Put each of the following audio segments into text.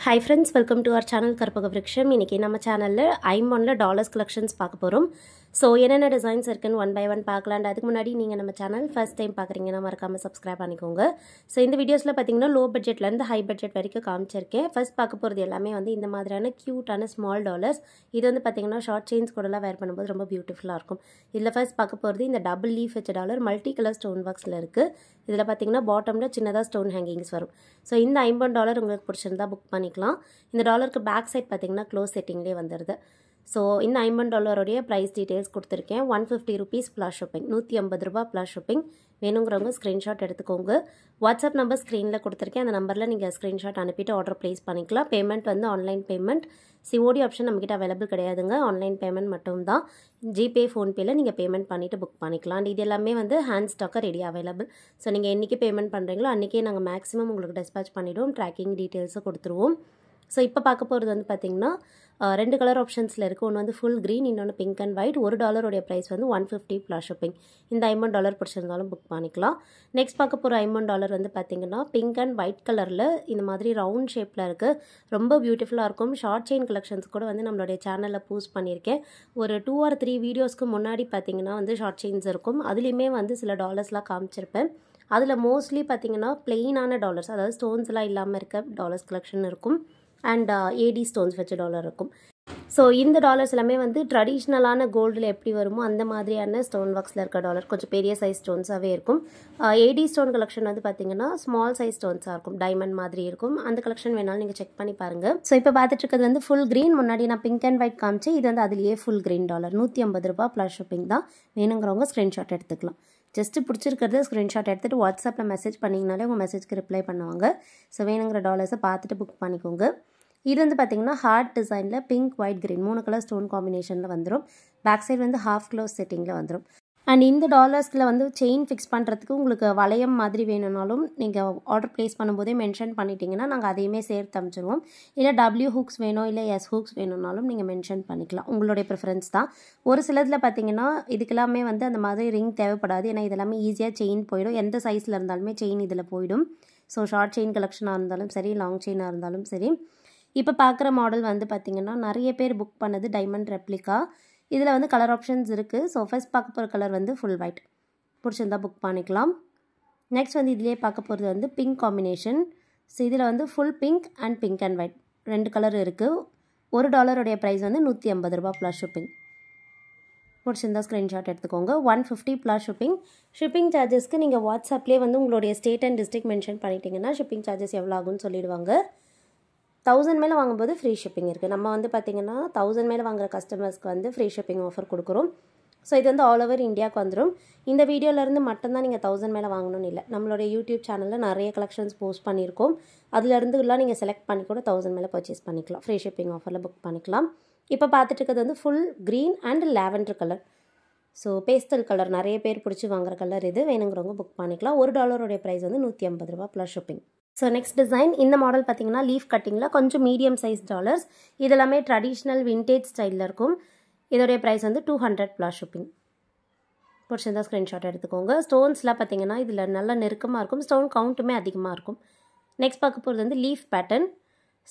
Hi friends, welcome to our channel Karpaga Vriksham. இன்னைக்கு நம்ம சேனல்ல ஐம்பொன்ல டாலர்ஸ் கலெக்ஷன்ஸ் பார்க்க போறோம். சோ என்னென்ன டிசைன்ஸ் இருக்குன்னு ஒன் பை ஒன் பார்க்கலாம். அதுக்கு முன்னாடி நீங்க நம்ம சேனல் ஃபர்ஸ்ட் டைம் பார்க்கறீங்கன்னா மறக்காம Subscribe பண்ணிக்கோங்க. சோ இந்த வீடியோஸ்ல பாத்தீங்கன்னா லோ பட்ஜெட்ல இருந்து ஹை பட்ஜெட் வரைக்கும் காமிச்சிருக்கேன். ஃபர்ஸ்ட் பார்க்க போறது எல்லாமே வந்து இந்த மாதிரியான கியூட்டான ஸ்மால் டாலர்ஸ். இது வந்து பாத்தீங்கன்னா ஷார்ட் செயின்ஸ் கூடலாம் வேர் பண்ணும்போது ரொம்ப பியூட்டிஃபுல்லா இருக்கும். இதுல ஃபர்ஸ்ட் பார்க்க போறது இந்த டபுள் லீஃப் வச்ச டாலர் மல்டி கலர் ஸ்டோன் ஒர்க்ஸ்ல இருக்கு. இதுல பாத்தீங்கன்னா பாட்டம்ல சின்னதா ஸ்டோன் ஹேங்கிங்ஸ் வரும். சோ இந்த $50 உங்களுக்கு பிடிச்சிருந்தா புக் பண்ணிக்கலாம். இந்த டாலருக்கு பேக் சைட் பாத்தீங்கன்னா க்ளோஸ் செட்டிங்லயே வந்துருது. சோ இந்த $50 உடைய பிரைஸ் டீடைல்ஸ் கொடுத்திருக்கேன். 150 rupees plus shipping. 150 ரூபாய் plus shipping. வேணும்ங்கறவங்க ஸ்கிரீன்ஷாட் எடுத்துக்கோங்க. வாட்ஸ்அப் நம்பர் ஸ்கிரீன்ல கொடுத்திருக்கேன். அந்த நம்பர்ல நீங்க ஸ்கிரீன்ஷாட் அனுப்பிட்டு ஆர்டர் பிளேஸ் பண்ணிக்கலாம். பேமெண்ட் வந்து ஆன்லைன் பேமெண்ட். COD ஆப்ஷன் நம்மகிட்ட அவைலபிள் கிடையாதுங்க. ஆன்லைன் பேமெண்ட் மட்டும் தான். ஜிபே ஃபோன்பேல நீங்க பேமெண்ட் பண்ணிட்டு புக் பண்ணிக்கலாம். இது எல்லாமே வந்து hand stock ready available. So நீங்க என்னைக்கு பேமெண்ட் பண்றீங்களோ அன்னைக்கே நாங்க மேக்ஸिमम உங்களுக்கு டிஸ்பாட்ச் பண்ணிடுவோம். ட்ராக்கிங் டீடைல்ஸ் கொடுத்துருவோம். சோ இப்போ பார்க்க போறது வந்து பாத்தீங்கன்னா ரெண்டு கலர் ஆப்ஷன்ஸ்ல இருக்கு. ஒன்னு வந்து ஃபுல் green, இன்னொன்னு pink and white. $1 உடைய பிரைஸ் வந்து 150 plus shipping. இந்த $50 பிடிச்சிருந்தாலும் புக் பண்ணிக்கலாம். நெக்ஸ்ட் பார்க்க போற $50 வந்து பாத்தீங்கன்னா pink and white கலர்ல இந்த மாதிரி ரவுண்ட் ஷேப்ல இருக்கு. ரொம்ப பியூட்டிஃபுல்லா இருக்கும். ஷார்ட் செயின் கலெக்ஷன்ஸ் கூட வந்து நம்மளுடைய சேனல்ல போஸ்ட் பண்ணிருக்கேன். ஒரு 2 or 3 வீடியோஸ்க்கு முன்னாடி பாத்தீங்கன்னா வந்து ஷார்ட் செயின்ஸ் இருக்கும். அதுலயுமே வந்து சில டாலர்ஸ்லாம் காமிச்சிருப்பேன். அதுல மோஸ்ட்லி பாத்தீங்கன்னா பிளெயினான டாலர்ஸ், அதாவது ஸ்டோன்ஸ்லாம் இல்லாம இருக்க டாலர்ஸ் கலெக்ஷன் இருக்கும். அண்ட் AD ஸ்டோன்ஸ் வச்ச டாலர் இருக்கும். ஸோ இந்த டாலர்ஸ் எல்லாமே வந்து ட்ரெடிஷ்னலான கோல்டில் எப்படி வருமோ அந்த மாதிரியான ஸ்டோன் ஒர்க்ஸில் இருக்க டாலர் கொஞ்சம் பெரிய சைஸ் ஸ்டோன்ஸாகவே இருக்கும். AD ஸ்டோன் கலெக்ஷன் வந்து பார்த்தீங்கன்னா ஸ்மால் சைஸ் ஸ்டோன்ஸாக இருக்கும். டைமண்ட் மாதிரி இருக்கும். அந்த கலெக்ஷன் வேணாலும் நீங்கள் செக் பண்ணி பாருங்கள். ஸோ இப்போ பார்த்துட்டு இருக்கிறது வந்து ஃபுல் கிரீன். முன்னாடி நான் பிங்க் அண்ட் ஒயிட் காமிச்சேன். இது வந்து அதுலேயே ஃபுல் கிரீன் டாலர். 150 ரூபாய் ப்ளஸ் ஷிப்பிங் தான். வேணுங்கிறவங்க ஸ்க்ரீன்ஷாட் எடுத்துக்கலாம். ஜஸ்ட் பிடிச்சிருக்கிறது ஸ்க்ரீன்ஷாட் எடுத்துகிட்டு வாட்ஸ்அப்பில் மெசேஜ் பண்ணிங்கனாலே உங்கள் மெசேஜ்க்கு ரிப்ளை பண்ணுவாங்க. ஸோ வேணுங்கிற டாலர்ஸை பார்த்துட்டு புக் பண்ணிக்கோங்க. இது வந்து பார்த்தீங்கன்னா ஹார்ட் டிசைனில் pink white green 3 colour stone காம்பினேஷனில் வந்துடும். பேக் சைடு வந்து ஹாஃப் க்ளோஸ் செட்டிங்கில் வந்துடும். அண்ட் இந்த டாலர்ஸில் வந்து செயின் ஃபிக்ஸ் பண்ணுறதுக்கு உங்களுக்கு வளையம் மாதிரி வேணும்னாலும் நீங்கள் ஆர்டர் ப்ளேஸ் பண்ணும்போதே மென்ஷன் பண்ணிட்டீங்கன்னா நாங்கள் அதையுமே சேர்த்து அனுப்பிச்சிடுவோம். இல்லை W ஹூக்ஸ் வேணும், இல்லை S ஹூக்ஸ் வேணும்னாலும் நீங்கள் மென்ஷன் பண்ணிக்கலாம். உங்களுடைய ப்ரிஃபரன்ஸ் தான். ஒரு சிலதில் பார்த்தீங்கன்னா இதுக்கெல்லாமே வந்து அந்த மாதிரி ரிங் தேவைப்படாது. ஏன்னா இதெல்லாமே ஈஸியாக செயின் போயிடும். எந்த சைஸில் இருந்தாலுமே செயின் இதில் போயிடும். ஸோ ஷார்ட் செயின் கலெக்ஷனாக இருந்தாலும் சரி, லாங் செயினாக இருந்தாலும் சரி. இப்போ பார்க்குற மாடல் வந்து பார்த்திங்கன்னா நிறைய பேர் புக் பண்ணது டைமண்ட் ரெப்ளிகா. இதில் வந்து கலர் ஆப்ஷன்ஸ் இருக்குது. ஸோ ஃபர்ஸ்ட் பார்க்க போகிற கலர் வந்து ஃபுல் ஒயிட். பிடிச்சிருந்தா புக் பண்ணிக்கலாம். நெக்ஸ்ட் வந்து இதிலே பார்க்க போகிறது வந்து பிங்க் காம்பினேஷன். ஸோ இதில் வந்து full pink and pink and white 2 colour இருக்குது. $1 உடைய ப்ரைஸ் வந்து 150 ரூபாய் ப்ளஸ் ஷிப்பிங். பிடிச்சிருந்தா ஸ்க்ரீன்ஷாட் எடுத்துக்கோங்க. 150 ப்ளஸ் ஷிப்பிங். ஷிப்பிங் சார்ஜஸ்க்கு நீங்கள் வாட்ஸ்அப்லேயே வந்து உங்களுடைய ஸ்டேட் அண்ட் டிஸ்ட்ரிக்ட் மென்ஷன் பண்ணிட்டீங்கன்னா ஷிப்பிங் சார்ஜஸ் எவ்வளோ ஆகும்னு சொல்லிடுவாங்க. 1000 மேலே வாங்கும்போது ஃப்ரீ ஷிப்பிங் இருக்குது. நம்ம வந்து பார்த்திங்கன்னா 1000 மேலே வாங்குற கஸ்டமர்ஸ்க்கு வந்து ஃப்ரீ ஷிப்பிங் ஆஃபர் கொடுக்குறோம். ஸோ இது வந்து ஆல் ஓவர் இந்தியாவுக்கு வந்துடும். இந்த வீடியோலேருந்து மட்டும்தான் நீங்கள் 1000 மேலே வாங்கணும்னு இல்லை. நம்மளுடைய யூடியூப் சேனலில் நிறைய கலெக்ஷன்ஸ் போஸ்ட் பண்ணியிருக்கோம். அதுலேருந்து எல்லாம் நீங்கள் செலக்ட் பண்ணி கூட 1000 மேலே பர்ச்சேஸ் பண்ணிக்கலாம். ஃப்ரீ ஷிப்பிங் ஆஃபரில் புக் பண்ணிக்கலாம். இப்போ பார்த்துட்டு இருக்கிறது வந்து full green and lavender colour. So pastel colour நிறைய பேர் பிடிச்சி வாங்குற கலர் இது. வேணுங்கிறவங்க புக் பண்ணிக்கலாம். $1 உடைய ப்ரைஸ் வந்து 150 ரூபாய் plus shipping. So next design இந்த மாடல் பார்த்தீங்கன்னா லீஃப் கட்டிங்கில் கொஞ்சம் மீடியம் சைஸ் டாலர்ஸ். இதெல்லாமே ட்ரெடிஷ்னல் விண்டேஜ் ஸ்டைலில் இருக்கும். இதோடைய ப்ரைஸ் வந்து 200 ப்ளஸ் ஷிப்பிங். பிடிச்சிருந்தா ஸ்க்ரீன்ஷாட் எடுத்துக்கோங்க. ஸ்டோன்ஸ்லாம் பார்த்தீங்கன்னா இதில் நல்லா நெருக்கமாக இருக்கும். ஸ்டோன் கவுண்ட்டுமே அதிகமாக இருக்கும். நெக்ஸ்ட் பார்க்க போகிறது வந்து லீஃப் பேட்டர்ன்.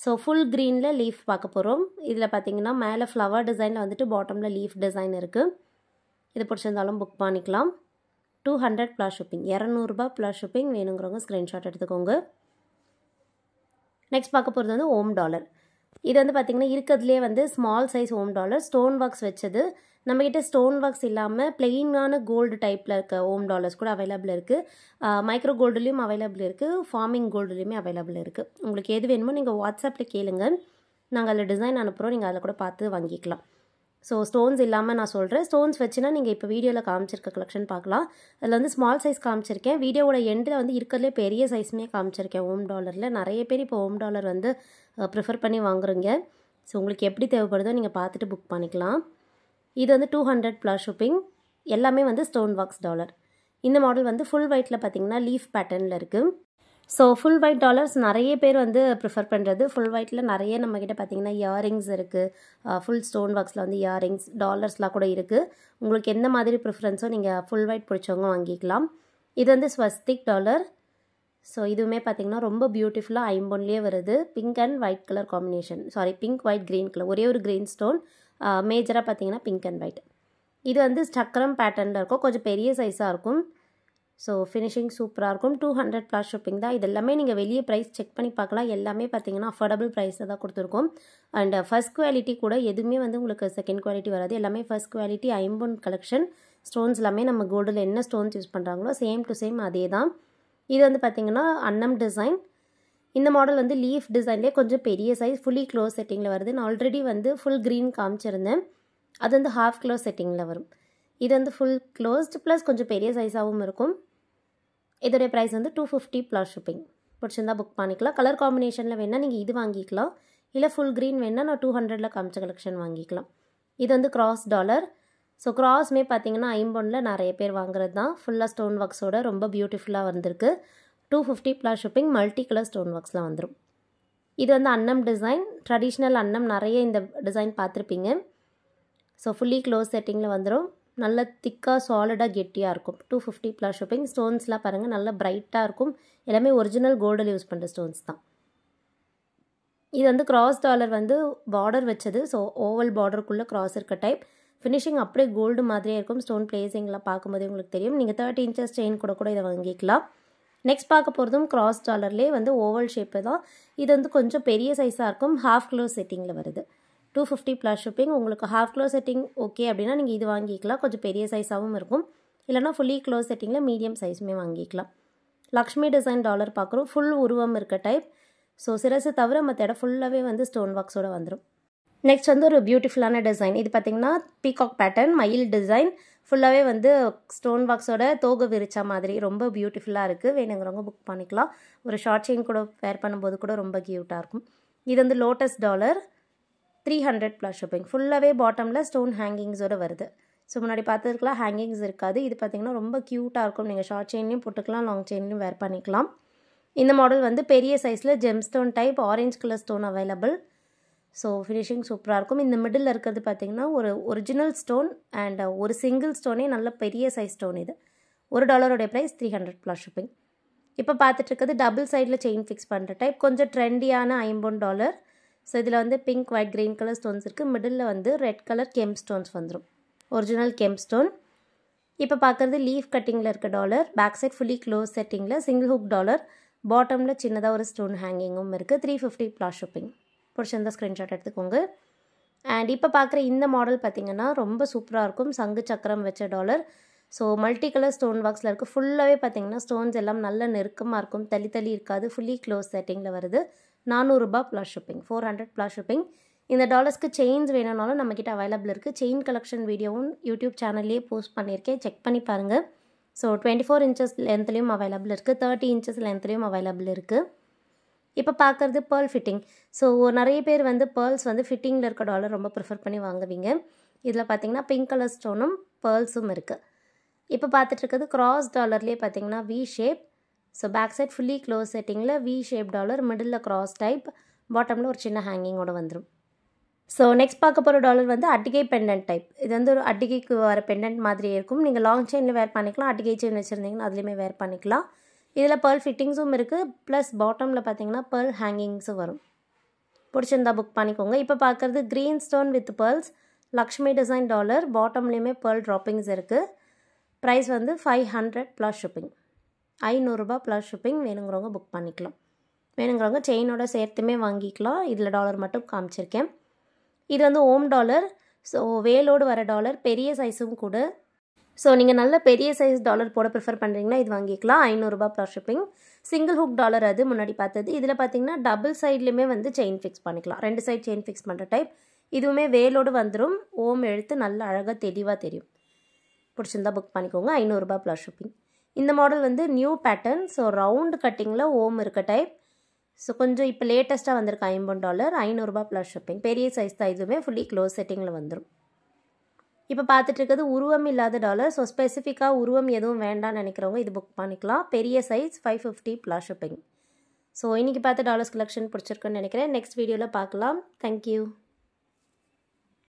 ஸோ ஃபுல் க்ரீனில் லீஃப் பார்க்க போகிறோம். இதில் பார்த்தீங்கன்னா மேலே ஃப்ளவர் டிசைனில் வந்துட்டு பாட்டமில் லீஃப் டிசைன் இருக்குது. இது பிடிச்சிருந்தாலும் புக் பண்ணிக்கலாம். 200 ப்ளஸ் ஷிப்பிங். 200 ரூபாய் ப்ளஸ் ஷிப்பிங். வேணுங்கிறவங்க ஸ்க்ரீன்ஷாட் எடுத்துக்கோங்க. நெக்ஸ்ட் பார்க்க போகிறது வந்து ஓம் டாலர். இது வந்து பார்த்திங்கன்னா இருக்கிறதுலே வந்து ஸ்மால் சைஸ் ஓம் டாலர் ஸ்டோன் ஒர்க்ஸ் வச்சது. நம்மக்கிட்ட ஸ்டோன் ஒர்க்ஸ் இல்லாமல் பிளெயினான கோல்டு டைப்பில் இருக்க ஓம் டாலர்ஸ் கூட அவைலபிள் இருக்குது. மைக்ரோ கோல்டுலேயும் அவைலபிள் இருக்குது. ஃபார்மிங் கோல்டுலேயுமே அவைலபிள் இருக்குது. உங்களுக்கு எது வேணுமோ நீங்கள் வாட்ஸ்அப்பில் கேளுங்க. நாங்கள் அதில் டிசைன் அனுப்புகிறோம். நீங்கள் அதில் கூட பார்த்து வாங்கிக்கலாம். ஸோ ஸ்டோன்ஸ் இல்லாமல் நான் சொல்கிறேன். ஸ்டோன்ஸ் வச்சுன்னா நீங்கள் இப்போ வீடியோவில் காமிச்சிருக்க கலெக்ஷன் பார்க்கலாம். அதில் வந்து ஸ்மால் சைஸ் காமிச்சிருக்கேன். வீடியோவோட எண்டில் வந்து இருக்கிறதுலே பெரிய சைஸுமே காமிச்சிருக்கேன். ஓம் டாலரில் நிறைய பேர் இப்போ ஓம் டாலர் வந்து ப்ரிஃபர் பண்ணி வாங்குறீங்க. ஸோ உங்களுக்கு எப்படி தேவைப்படுதோ நீங்கள் பார்த்துட்டு புக் பண்ணிக்கலாம். இது வந்து 200 ப்ளஸ் ஷிப்பிங். எல்லாமே வந்து ஸ்டோன் ஒர்க்ஸ் டாலர். இந்த மாடல் வந்து ஃபுல் ஒயிட்டில் பார்த்தீங்கன்னா லீஃப் பேட்டர்னில் இருக்குது. ஸோ ஃபுல் ஒயிட் டாலர்ஸ் நிறைய பேர் வந்து ப்ரிஃபர் பண்ணுறது. ஃபுல் ஒயிட்டில் நிறைய நம்மக்கிட்ட பார்த்தீங்கன்னா இயரிங்ஸ் இருக்குது. ஃபுல் ஸ்டோன் ஒர்க்ஸில் வந்து இயரிங்ஸ் டாலர்ஸ்லாம் கூட இருக்குது. உங்களுக்கு எந்த மாதிரி ப்ரிஃபரன்ஸோ நீங்கள் ஃபுல் ஒயிட் பிடிச்சவங்க வாங்கிக்கலாம். இது வந்து ஸ்வஸ்திக் டாலர். ஸோ இதுவுமே பார்த்திங்கன்னா ரொம்ப பியூட்டிஃபுல்லாக ஐம்பொன்லேயே வருது. Pink and white colour combination, sorry pink white green colour, ஒரே ஒரு க்ரீன் ஸ்டோன், மேஜராக பார்த்திங்கன்னா பிங்க் அண்ட் ஒயிட். இது வந்து சக்கரம் பேட்டர்னில் இருக்கும், கொஞ்சம் பெரிய சைஸாக இருக்கும். ஸோ ஃபினிஷிங் சூப்பராக இருக்கும். 200 + ஷிப்பிங் தான். இது எல்லாமே நீங்கள் வெளியே ப்ரைஸ் செக் பண்ணி பார்க்கலாம். எல்லாமே பார்த்திங்கன்னா அஃபோர்டபுள் ப்ரைஸில் தான் கொடுத்துருக்கோம். அண்ட் ஃபர்ஸ்ட் குவாலிட்டி கூட எதுவுமே வந்து உங்களுக்கு செகண்ட் குவாலிட்டி வராது. எல்லாமே ஃபர்ஸ்ட் குவாலிட்டி ஐம்பொன் கலெக்ஷன். ஸ்டோன்ஸ் எல்லாமே நம்ம கோல்டில் என்ன ஸ்டோன்ஸ் யூஸ் பண்ணுறாங்களோ சேம் டு சேம் அதே தான். இது வந்து பார்த்திங்கன்னா அன்னம் டிசைன். இந்த மாடல் வந்து லீஃப் டிசைன்லேயே கொஞ்சம் பெரிய சைஸ், ஃபுல்லி க்ளோஸ் செட்டிங்கில் வருது. நான் ஆல்ரெடி வந்து ஃபுல் க்ரீன் காமிச்சிருந்தேன், அது வந்து ஹாஃப் க்ளோஸ் செட்டிங்கில் வரும். இது வந்து ஃபுல் க்ளோஸ்டு ப்ளஸ் கொஞ்சம் பெரிய சைஸாகவும் இருக்கும். இதோடைய ப்ரைஸ் வந்து 250 + ஷிப்பிங். பிடிச்சிருந்தா புக் பண்ணிக்கலாம். கலர் காம்பினேஷனில் வேணால் நீங்கள் இது வாங்கிக்கலாம், இல்லை ஃபுல் க்ரீன் வேணால் நான் 200ல் காமிச்ச கலெக்ஷன் வாங்கிக்கலாம். இது வந்து கிராஸ் டாலர். ஸோ கிராஸ்மே பார்த்தீங்கன்னா ஐம்பொன்னில் நிறைய பேர் வாங்குறது தான். ஃபுல்லாக ஸ்டோன் ஒர்க்ஸோட ரொம்ப பியூட்டிஃபுல்லாக வந்திருக்கு. 250 + ஷிப்பிங். மல்டி கலர் ஸ்டோன் ஒர்க்ஸ்லாம் வந்துடும். இது வந்து அன்னம் டிசைன், ட்ரெடிஷ்னல் அன்னம், நிறைய இந்த டிசைன் பார்த்துருப்பீங்க. ஸோ ஃபுல்லி க்ளோஸ் செட்டிங்கில் வந்துடும். நல்ல திக்காக சாலிடாக கெட்டியாக இருக்கும். 250 + ஷிப்பிங். ஸ்டோன்ஸ்லாம் பாருங்கள் நல்லா பிரைட்டாக இருக்கும். எல்லாமே ஒரிஜினல் கோல்டில் யூஸ் பண்ணுற ஸ்டோன்ஸ் தான். இது வந்து கிராஸ் டாலர் வந்து பார்டர் வச்சது. ஸோ ஓவல் பார்டருக்குள்ளே கிராஸ் இருக்க டைப். ஃபினிஷிங் அப்படியே கோல்டு மாதிரியே இருக்கும். ஸ்டோன் பிளேசிங்லாம் பார்க்கும்போதே உங்களுக்கு தெரியும். நீங்கள் 30 இன்ச்சஸ் செயின் கூட இதை வாங்கிக்கலாம். நெக்ஸ்ட் பார்க்க போகிறதும் கிராஸ் டாலர்லேயே வந்து ஓவல் ஷேப்பு தான். இது வந்து கொஞ்சம் பெரிய சைஸாக இருக்கும். ஹாஃப் க்ளோஸ் செட்டிங்கில் வருது. 250 + ஷிப்பிங். உங்களுக்கு ஹாஃப் க்ளோஸ் செட்டிங் ஓகே அப்படின்னா நீங்கள் இது வாங்கிக்கலாம். கொஞ்சம் பெரிய சைஸாகவும் இருக்கும். இல்லைனா ஃபுல்லி க்ளோஸ் செட்டிங்கில் மீடியம் சைஸுமே வாங்கிக்கலாம். லக்ஷ்மி டிசைன் டாலர் பார்க்குறோம். ஃபுல் உருவம் இருக்க டைப். ஸோ சிரசு தவிர மற்ற இடம் ஃபுல்லாகவே வந்து ஸ்டோன் ஒர்க்ஸோடு வந்துடும். நெக்ஸ்ட் வந்து ஒரு பியூட்டிஃபுல்லான டிசைன். இது பார்த்திங்கன்னா பீகாக் பேட்டர்ன், மயில் டிசைன். ஃபுல்லாகவே வந்து ஸ்டோன் ஒர்க்ஸோட தோகை விரிச்சா மாதிரி ரொம்ப பியூட்டிஃபுல்லாக இருக்குது. வேணுங்கிறவங்க புக் பண்ணிக்கலாம். ஒரு ஷார்ட் செயின் கூட வேர் பண்ணும்போது கூட ரொம்ப க்யூட்டாக இருக்கும். இது வந்து லோட்டஸ் டாலர். 300 + ஷிப்பிங். ஃபுல்லாகவே பாட்டமில் ஸ்டோன் ஹேங்கிங்ஸோடு வருது. ஸோ முன்னாடி பார்த்ததுக்குலாம் ஹேங்கிங்ஸ் இருக்காது. இது பார்த்திங்கன்னா ரொம்ப க்யூட்டாக இருக்கும். நீங்கள் ஷார்ட் செயின்லையும் போட்டுக்கலாம், லாங் செயின்லையும் வேர் பண்ணிக்கலாம். இந்த மாடல் வந்து பெரிய சைஸில் GeM stone type, orange colour stone available. So finishing சூப்பராக இருக்கும். இந்த மிடில் இருக்கிறது பார்த்திங்கன்னா ஒரு ஒரிஜினல் ஸ்டோன் அண்ட் ஒரு சிங்கிள் ஸ்டோனே நல்ல பெரிய சைஸ் ஸ்டோன். இது $1 ப்ரைஸ். 300 + ஷிப்பிங். இப்போ பார்த்துட்டு இருக்கிறது டபுள் சைடில் செயின் ஃபிக்ஸ் பண்ணுற டைப். கொஞ்சம் ட்ரெண்டியான $50. ஸோ இதில் வந்து pink white green colour stones இருக்குது. மிடில் வந்து ரெட் கலர் கெம்ப் ஸ்டோன்ஸ் வந்துடும், ஒரிஜினல் கெம்ப் ஸ்டோன். இப்போ பார்க்குறது லீஃப் கட்டிங்கில் இருக்க dollar. Back side fully close செட்டிங்கில் சிங்கிள் ஹுக் டாலர். பாட்டமில் சின்னதாக ஒரு ஸ்டோன் ஹேங்கிங்கும் இருக்குது. 350 + ஷிப்பிங். பிடிச்சிருந்தா ஸ்க்ரீன்ஷாட் எடுத்துக்கோங்க. அண்ட் இப்போ பார்க்குற இந்த மாடல் பார்த்திங்கன்னா ரொம்ப சூப்பராக இருக்கும். சங்கு சக்கரம் வச்ச dollar. So multi colour stone ஒர்க்ஸில் இருக்குது. ஃபுல்லாகவே பார்த்திங்கன்னா ஸ்டோன்ஸ் எல்லாம் நல்ல நெருக்கமாக இருக்கும், தள்ளி தள்ளி இருக்காது. ஃபுல்லி க்ளோஸ் செட்டிங்கில் வருது. $400 + ஷிப்பிங். 400 + ஷிப்பிங். இந்த டாலர்ஸ்க்கு செயின்ஸ் வேணும்னாலும் நம்மக்கிட்ட அவைலபிள் இருக்குது. செயின் கலெக்ஷன் வீடியோவும் யூடியூப் சேனல்லேயே போஸ்ட் பண்ணியிருக்கேன், செக் பண்ணி பாருங்கள். ஸோ 24 இன்ச்சஸ் லென்த்லேயும் அவைலபிள் இருக்குது, 30 இன்ச்சஸ் லென்த்லேயும் அவைலபிள் இருக்குது. இப்போ பார்க்குறது பேர்ல் ஃபிட்டிங். ஸோ நிறைய பேர் வந்து பேர்ல்ஸ் வந்து ஃபிட்டிங்கில் இருக்க டாலர் ரொம்ப ப்ரிஃபர் பண்ணி வாங்குவீங்க. இதில் பார்த்திங்கன்னா பிங்க் கலர் ஸ்டோனும் பேர்ல்ஸும் இருக்குது. இப்போ பார்த்துட்டு இருக்கிறது கிராஸ் டாலர்லேயே பார்த்திங்கன்னா V shape. So back side fully close செட்டிங்கில் V shape dollar, middle cross type, பாட்டமில் ஒரு சின்ன ஹேங்கிங்கோடு வந்துடும். ஸோ நெக்ஸ்ட் பார்க்க போகிற டாலர் வந்து அட்டிகை பெண்டன்ட் டைப். இது வந்து ஒரு அட்டிகைக்கு வர பெண்டன்ட் மாதிரியே இருக்கும். நீங்கள் லாங் செயினில் வேர் பண்ணிக்கலாம், அட்டிகை செயின் வச்சுருந்தீங்கன்னா அதுலேயுமே வேர் பண்ணிக்கலாம். இதில் பேர்ல் ஃபிட்டிங்ஸும் இருக்குது, ப்ளஸ் பாட்டமில் பார்த்தீங்கன்னா பேர்ல் ஹேங்கிங்ஸும் வரும். பிடிச்சிருந்தா புக் பண்ணிக்கோங்க. இப்போ பார்க்குறது green stone with pearls, Lakshmi design dollar. பாட்டம்லேயுமே பேர்ல் ட்ராப்பிங்ஸ் இருக்குது. ப்ரைஸ் வந்து 500 + ஷிப்பிங். $500 + ஷிப்பிங். வேணுங்கிறவங்க புக் பண்ணிக்கலாம். வேணுங்கிறவங்க செயினோட சேர்த்துமே வாங்கிக்கலாம். இதில் டாலர் மட்டும் காமிச்சிருக்கேன். இது வந்து ஓம் டாலர். ஸோ வேலோடு வர டாலர், பெரிய சைஸும் கூட. ஸோ நீங்கள் நல்ல பெரிய சைஸ் டாலர் போட ப்ரிஃபர் பண்ணுறீங்கன்னா இது வாங்கிக்கலாம். $500 + ஷிப்பிங். சிங்கிள் ஹுக் டாலர் அது முன்னாடி பார்த்தது. இதில் பார்த்தீங்கன்னா டபுள் சைட்லேயுமே வந்து செயின் ஃபிக்ஸ் பண்ணிக்கலாம். 2 சைட் செயின் ஃபிக்ஸ் பண்ணுற டைப். இதுவுமே வேலோடு வந்துடும். ஓம் எழுத்து நல்ல அழகாக தெளிவாக தெரியும். பிடிச்சிருந்தா புக் பண்ணிக்கோங்க. $500 + ஷிப்பிங். இந்த மாடல் வந்து நியூ பேட்டர்ன். ஸோ ரவுண்டு கட்டிங்கில் ஓம் இருக்க டைப். ஸோ கொஞ்சம் இப்போ லேட்டஸ்ட்டாக வந்திருக்கு $50. $500 + ஷிப்பிங். பெரிய சைஸ் தான். இதுவுமே ஃபுல்லி க்ளோஸ் செட்டிங்கில் வந்துடும். இப்போ பார்த்துட்டு இருக்கிறது உருவம் இல்லாத டாலர். ஸோ ஸ்பெசிஃபிக்காக உருவம் எதுவும் வேண்டாம்னு நினைக்கிறவங்க இது புக் பண்ணிக்கலாம். பெரிய சைஸ். 550 + ஷிப்பிங். ஸோ இன்றைக்கி பார்த்த டாலர்ஸ் கலெக்ஷன் பிடிச்சிருக்குன்னு நினைக்கிறேன். நெக்ஸ்ட் வீடியோவில் பார்க்கலாம். தேங்க்யூ.